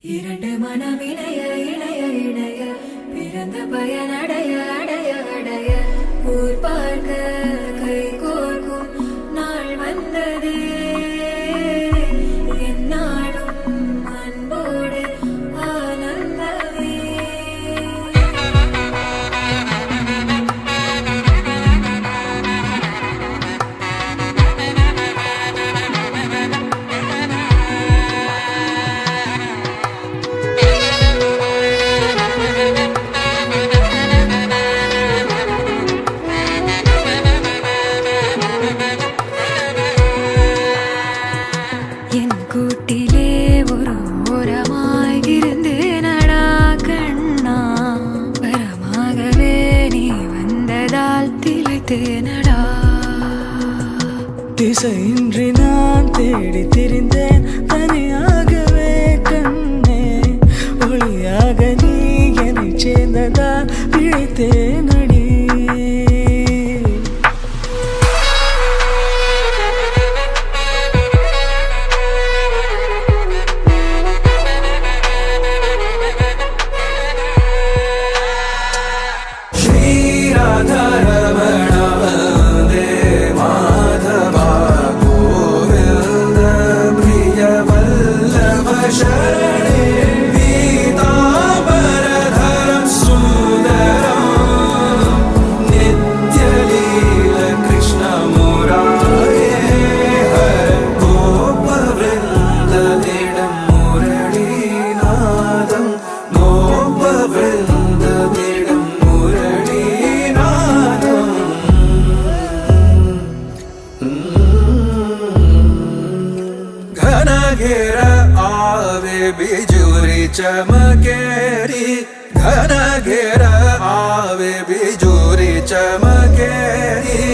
இரண்டு மனம் இணைய இணைய இணைய பிறந்த பயன் அடைய அடைய அடைய ஊர் பார்க்க கை கோர்க்கும் நாள் வந்தது என்னாலும் அன்போடு ஆனந்தமே. என் கூட்டிலே ஒரு ஓரமாய் இருந்தேனடா கண்ணா, வரமாகவே நீ வந்ததால் திளைத்தேனடா. திசையின்றி நான் தேடி திரிந்தேன் தனியாகவே கண்ணே, ஒளியாக நீ என்னை சேர்ந்ததால் பிழைத்தேனடி. घेर आवे बिजुरी चमकेरी, घन घेर आवे बिजुरी चमकेरी.